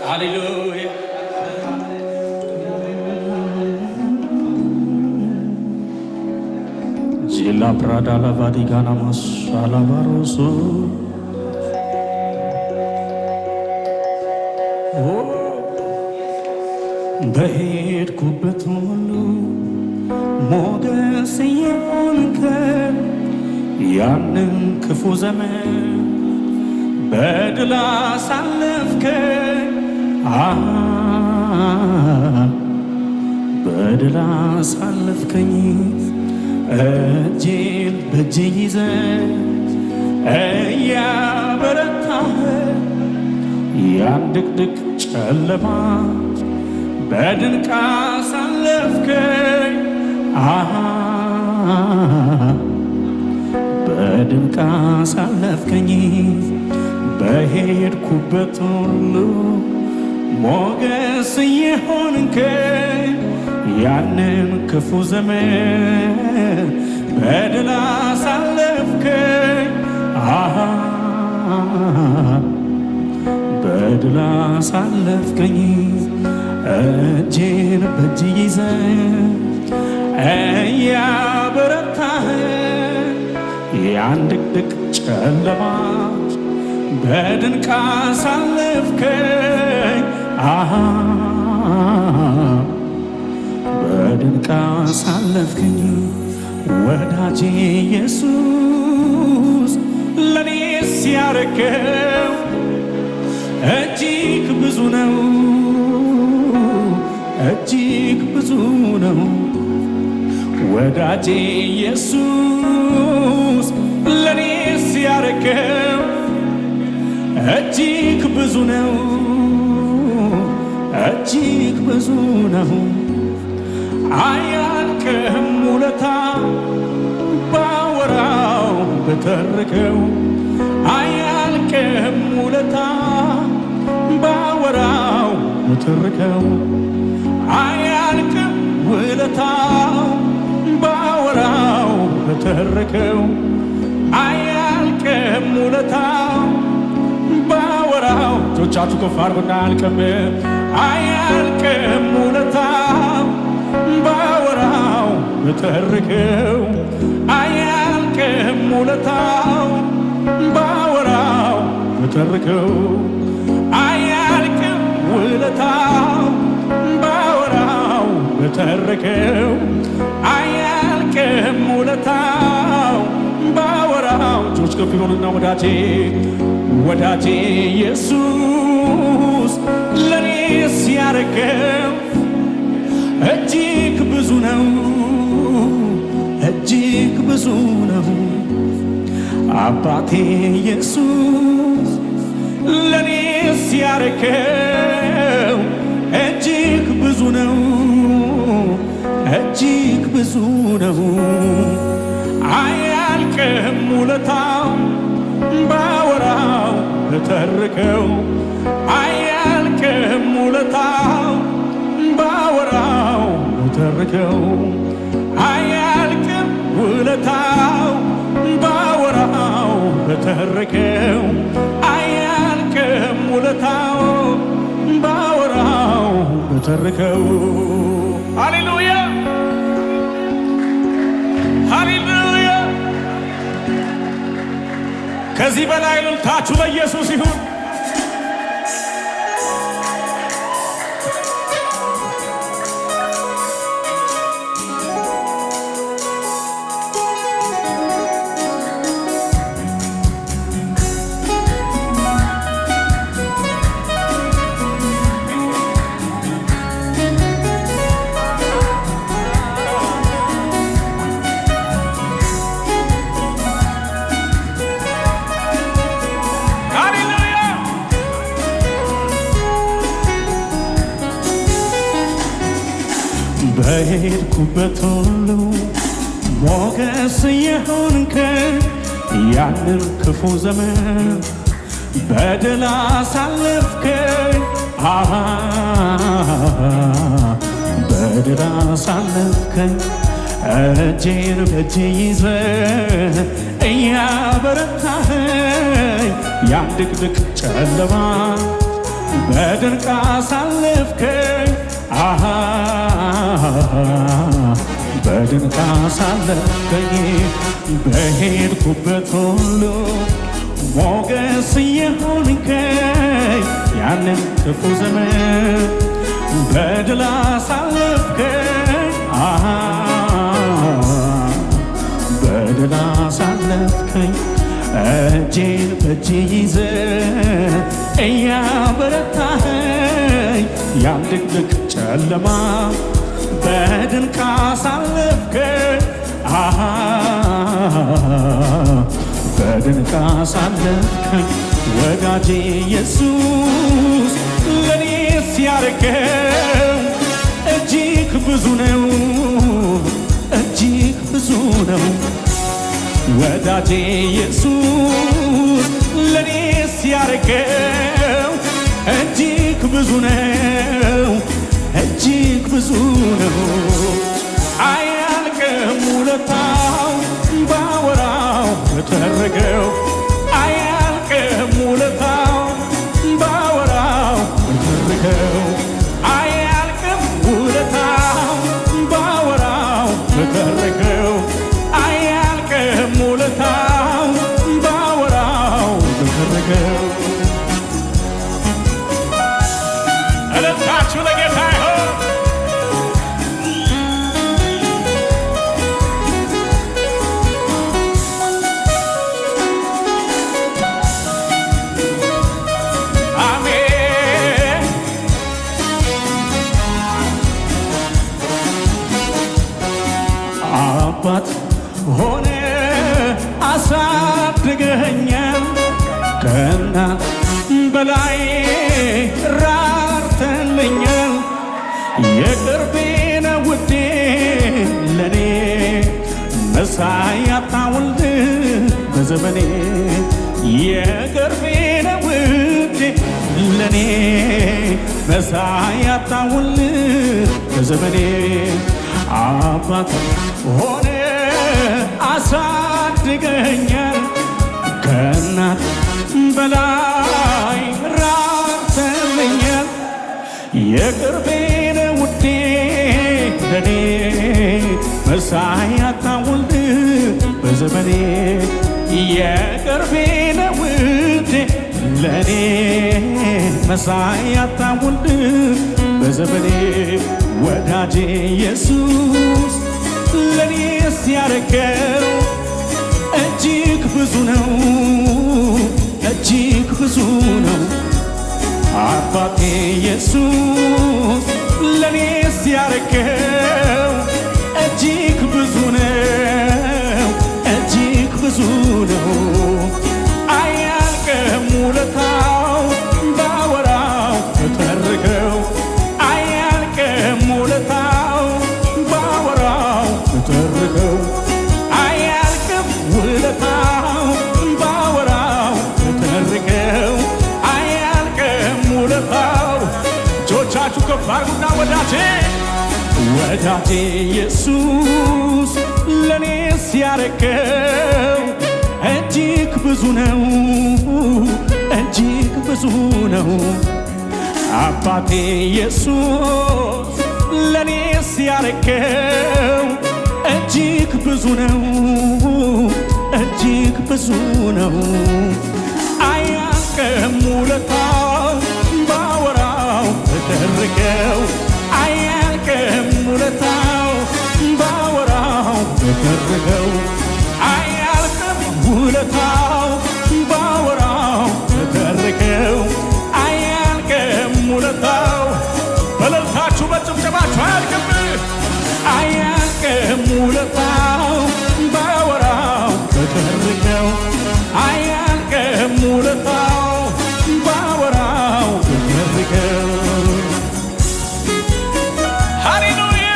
ሃሌሉያ ጂላ ፕራዳ ላቫዲጋና ማሻላ ባሮሶ በሄድኩበት ሁሉ ሞገስ የሆንከኝ ያንን ክፉ ዘመን በድል አሳለፍከኝ በድል አሳለፍከኝ እጄን በእጅ ይዘህ እያበረታህ ያን ድቅድቅ ጨለማ በድንቅ አሳለፍከኝ በድንቅ አሳለፍከኝ በሄድኩበት ሁሉ ሞገስ የሆንከኝ ያንን ክፉ ዘመን በድል አሳለፍከኝ በድል አሳለፍከኝ እጄን በእጅ ይዘህ እያበረታህ ያን ድቅድቅ ጨለማ በድንቅ አሳለፍከኝ በድንቅ አሳለፍከኝ ወዳጄ ኢየሱስ ለኔስ ያረከው እጅግ ብዙ ነው እጅግ ብዙ ነው ወዳጄ ኢየሱስ ለኔስ ያረከው እጅግ ብዙ ነው እጅግ ብዙ ነው አያልቅም ውለታ ባወራው በተርከው አያልቅም ውለታ ባወራው በተርከው አያልቅም ውለታው ባወራው በተርከው አያልቅም ውለታው ባወራው እጆቻችሁ ከፍ አድርጉና አያልቅም ውለታው ባወራው በተርከው አያልቅም ውለታው ባወራው በተርከው አያልቅም ውለታው ባወራው በተርከው አያልቅም ውለታው ባወራው እጆች ከፍ ይበሉና ወዳጄ ኢየሱስ ለኔስ ያረከው እጅግ ብዙ ነው እጅግ ብዙ ነው አባቴ ኢየሱስ ለኔስ ያረከው እጅግ ብዙ ነው እጅግ ብዙ ነው አያልቅም ውለታው ባወራው በተርከው አያልቅም ውለታው ባወራው በተርከው አያልቅም ውለታው ባወራው በተርከው አያልቅም ውለታው ባወራው በተርከው ሃሌሉያ ሃሌሉያ ከዚህ በላይ እልልታችሁ ለኢየሱስ ይሁን በሄድኩበት ሁሉ ሞገስ የሆንከኝ ያንን ክፉ ዘመን በድል አሳለፍከኝ በድል አሳለፍከኝ እጄን በእጄ ይዘህ እያበረታኸኝ ያን ድቅድቅ ጨለማ በድንቅ አሳለፍከኝ በድንቅ አሳለፍከኝ በሄድኩበት ሁሉ ሞገስ የሆንከኝ ያንን ክፉ ዘመን በድል አሳለፍከኝ በድል አሳለፍከኝ እጄን በእጄ ይዘህ እያበረታኸኝ ያን ድቅድቅ ጨለማ በድንቅ አሳለፍከኝ በድንቅ አሳለፍከኝ ወዳጄ ኢየሱስ ለኔስ ያረገው እጅግ ብዙ ነው እጅግ ብዙ ነው ወዳጄ ኢየሱስ ለኔስ ያረገው እጅግ ብዙ ነው እጅግ ብዙ ነው አያልቅም ውለታው ባወራው በተረገው አያልቅም ውለታው ባወራው በተረገው አያልቅም ውለታው ባወራው በተረገው አያልቅም ውለታው ባወራው በተረገው እልልታችሁ ለጌታ ይሁን። አሜን። አባት ሆነ አሳድገኸኛል ከእናት በላይ ራርተልኛል የቅርቤ ነህ ውዴ ለኔ መሳይ አታውልድ በዘመኔ የቅርቤ ነህ ውዴ ለኔ መሳይ አታውልድ በዘመኔ አባት ሆነ አሳድገኸኛል ከእናት በላይ ራርተልኛል የቅርቤ ነህ ውዴ ለኔ መሳይ አታውልድ በዘመኔ የቅርቤ ነህ ውዴ ለኔ መሳይ አታውልድ በዘመኔ ወዳጄ ኢየሱስ ለኔስ ያረገው እጅግ ብዙ ነው እጅግ ብዙ ነው አባቴ ኢየሱስ ለኔስ ያረገው እጅግ ብዙ ነው እጅግ ብዙ ነው አያልቅም ውለታው ባወራው በተረገው አያልቅም ውለታው ባወራው በተረገው አያልቅም ውለታው ባወራው በተረገው አያልቅም ውለታው እጆቻችሁ ከፍ አድርጉና ወዳጄ ኢየሱስ ለኔስ ያረገው እጅግ ብዙ ነው እጅግ ብዙ ነው አባቴ ኢየሱስ ለኔስ ያረገው እጅግ ብዙ ነው እጅግ ብዙ ነው አያልቅም ውለታው ባወራው በተረገው አያልቅም ውለታው ባወራው በተረገው አያልቅም ውለታው ባወራው በተረገው አያልቅም ውለታው በእልልታችሁ በጭብጨባችሁ አያልቅም ውለታው ባወራው በተረገው አያልቅም ውለታው ባወራው በተረገው ሃሌሉያ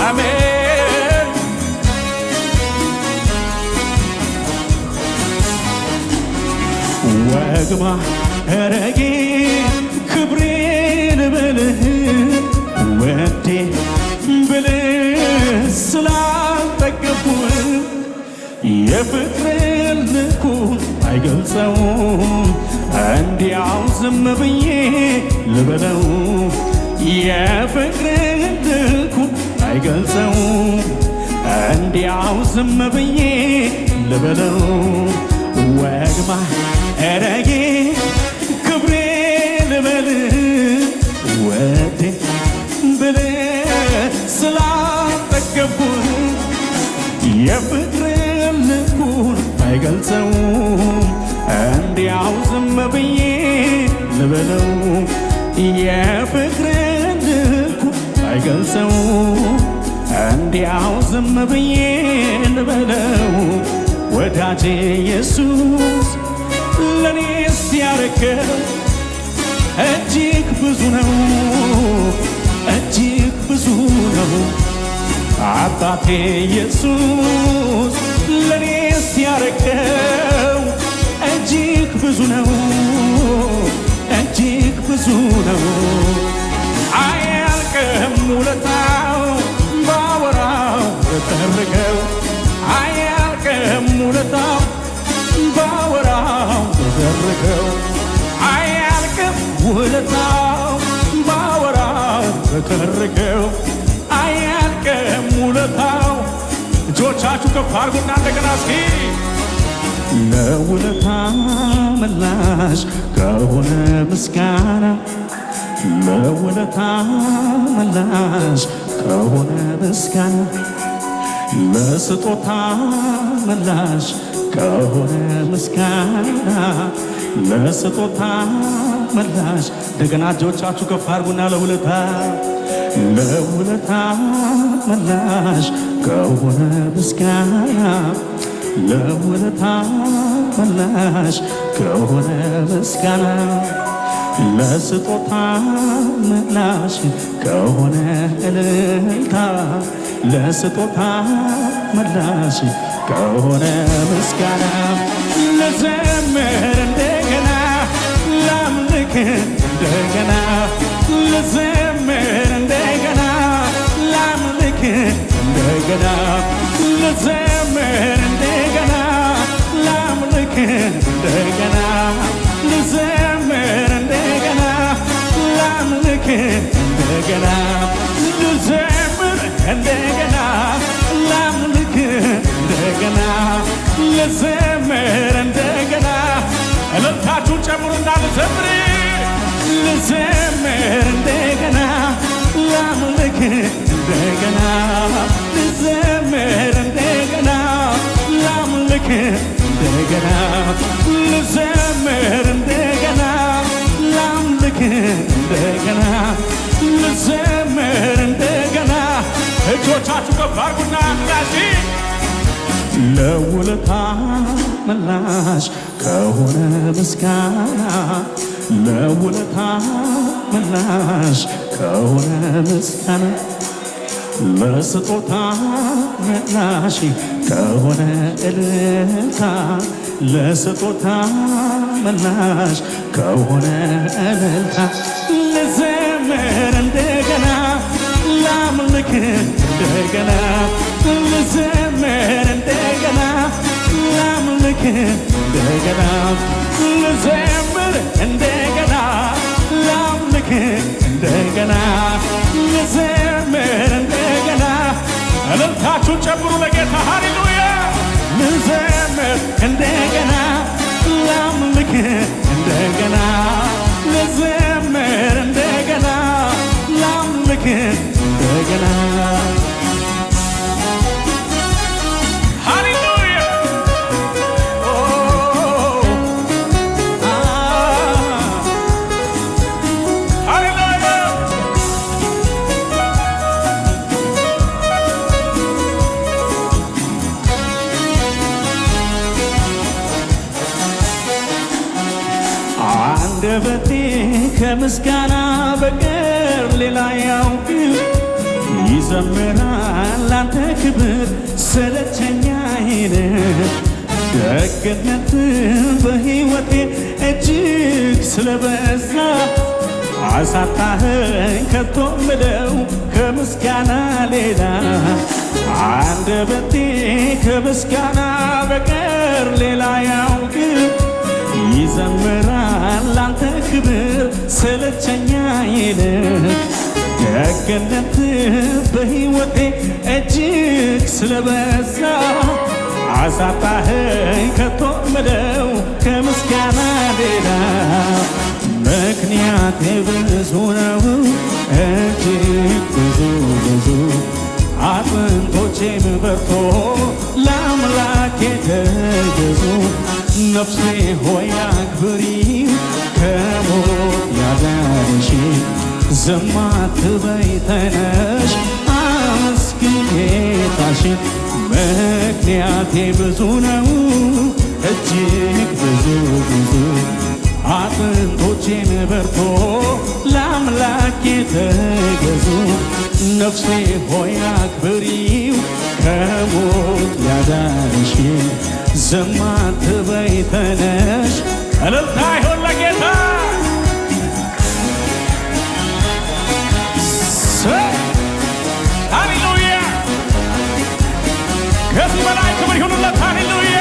አሜን ወግማ ረጌ ክብሬን በልህ የፍቅር ልኩን አይገልጸውም እንዲያው ዝም ብዬ ልበለው የፍቅር ልኩን አይገልጸውም እንዲያው ዝም ብዬ ልበለው ወግማ እረጌ ክብሬ ልበል ወዴ ብለ ስላጠገብኩ የፍቅር ልኩን አይገልጸውም እንዲያው ዝም ብዬ ልበለው የፍቅር ልኩን አይገልጸውም እንዲያው ዝም ብዬ ልበለው ወዳጄ ኢየሱስ ለኔስ ያረከው እጅግ ብዙ ነው እጅግ ብዙ ነው አባቴ ኢየሱስ ለኔስ ያረከው እጅግ ብዙ ነው እጅግ ብዙ ነው አያልቅም ውለታው ባወራው በተረከው አያልቅም ውለታው ባወራው በተረከው አያልቅም ውለታው ባወራው በተረከው አያልቅም ውለታው እጆቻችሁ ከፍ አድርጉና እንደገና እስኪ ለውለታ ምላሽ ከሆነ ምስጋና ለውለታ ምላሽ ከሆነ ምስጋና ለስጦታ ምላሽ ከሆነ ምስጋና ለስጦታ ምላሽ እንደገና እጆቻችሁ ከፍ አድርጉና ለውለታ ምላሽ ከሆነ ምስጋና ለውለታ ምላሽ ከሆነ ምስጋና ለስጦታ ምላሽ ከሆነ እልልታ ለስጦታ ምላሽ ከሆነ ምስጋና ልዘምር እንደገና ላምልክ እንደገና ልዘምር እንደገና ላምልክ እንደገና ልዘምር እንደገና ላምልክ እንደገና ልዘምር እንደገና ላምልክ እንደገና ልዘምር እንደገና ላምልክ እንደገና ልዘምር እንደገና እልልታችሁን ጨምሩና ልዘምር ልዘምር እንደገና ላምልክ እንደገና ልዘምር እንደገና ላምልክ እንደገና ልዘምር እንደገና ላምልክ እንደገና ልዘምር እንደገና እጆቻችሁ ከፍ አድርጉና ምላሽ ለውለታ ምላሽ ከሆነ ምስጋና ለውለታ ምላሽ ከሆነ ምስጋና ለስጦታ ምላሽ ከሆነ እልልታ ለስጦታ ምላሽ ከሆነ እልልታ ልዘምር እንደገና ላምልክ እንደገና ልዘምር እንደገና ላምልክ እንደገና ልዘምር እንደገና ላምልክ እንደገና ልዘምር እንደገና እልልታችሁን ጨምሩ ለጌታ ሃሌሉያ ልዘምር እንደገና ላምልክ እንደገና ልዘምር እንደገና ላምልክ እንደገና አንደበቴ ከምስጋና በቀር ሌላ ያውቅም ይዘምራል ላንተ ክብር ሰለቸኛ አይልም ደግነት በሕይወቴ እጅግ ስለበዛ አሳጣኸኝ ከቶ ምለው ከምስጋና ሌላ አንደበቴ ከምስጋና በቀር ሌላ ያውቅ ይዘምራል ላንተ ክብር ሰለቸኛ ይልቅ ደግነት በሕይወቴ እጅግ ስለበዛ አሳጣኸኝ ከቶ ምለው ከምስጋና ሌላ ምክንያቴ ብዙ ነው እጅግ ብዙ አጥንቶቼም በርቶ ለአምላኬ ተገዙ ነፍሴ ሆይ አክብሪው ከሞት ያዳንሽ ዝም አትበይ ተነሽ አመስግኝ ጌታሽን ምክንያቴ ብዙ ነው እጅግ ብዙ አጥንቶቼን በርቶ ለአምላኬ ተገዙ ነፍሴ ሆይ አክብሪው ከሞት ያዳንሽ ዝም አትበይ ተነሽ እልልታ ይሁን ለጌታ ሃሌሉያ ከዚህ በላይ ክብር ይሁንለት ሃሌሉያ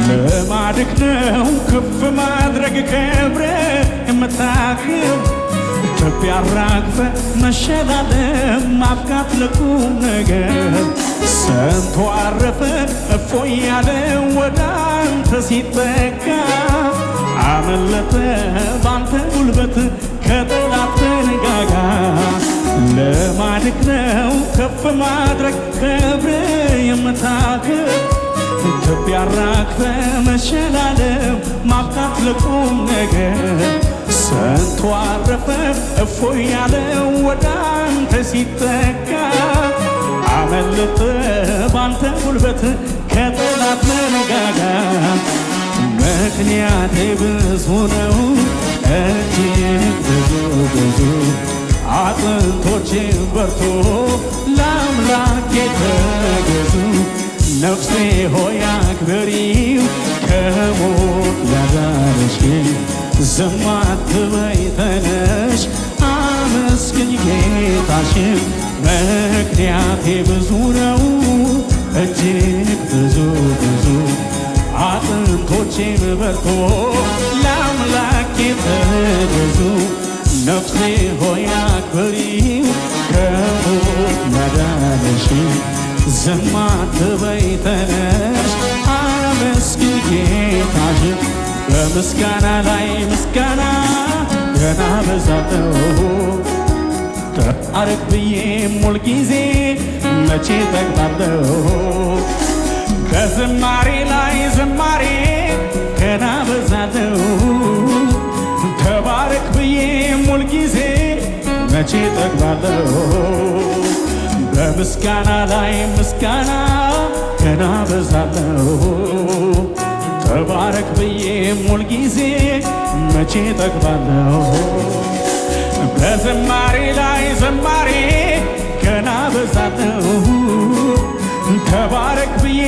ልማድክ ነው ከፍ ማድረግ ክብር የምታክም ኢትዮጵያ አራግፈ መሸላለም ማብቃት ለቁም ነገር ሰንቶ አረፈ እፎይ ያለ ወደ አንተ ሲጠጋ አመለጠ ባንተ ጉልበት ከጠላት መንጋጋ ልማድክ ነው ከፍ ማድረግ ክብር የምታክም ኢትዮጵያ አራግፈ መሸላለም ማብቃት ለቁም ነገር ሰንቶ አረፈ እፎይ ያለ ወደ አንተ ሲጠጋ አመለጠ ባንተ ጉልበት ከጠላት መንጋጋ ምክንያቴ ብዙ ነው እጅግ ብዙ አጥንቶቼ በርቶ ለአምላኬ ተገዙ ነፍሴ ሆይ አክብሪው ከሞት ያዳንሽ ዝም አትበይ ተነሽ አመስግኝ ጌታሽን ምክንያቴ ብዙ ነው እጅግ ብዙ አጥንቶቼን በርቶ ለአምላኬ ተገዙ ነፍሴ ሆይ አክብሪው ከሞት ያዳንሽ ዝም አትበይ ተነሽ አመስግኝ ጌታሽን በምስጋና ላይ ምስጋና ገና በዛለሁ ተባረክ ብዬ ሙል ጊዜ መቼ ጠግባለሁ በዝማሬ ላይ ዝማሬ ገና በዛለሁ ተባረክ ብዬ ሙል ጊዜ መቼ ጠግባለሁ በምስጋና ላይ ምስጋና ገና በዛለሁ ተባረክ ብዬ ሙል ጊዜ መቼ ጠግባለሁ በዝማሬ ላይ ዝማሬ ገና በዛለሁ ተባረክ ብዬ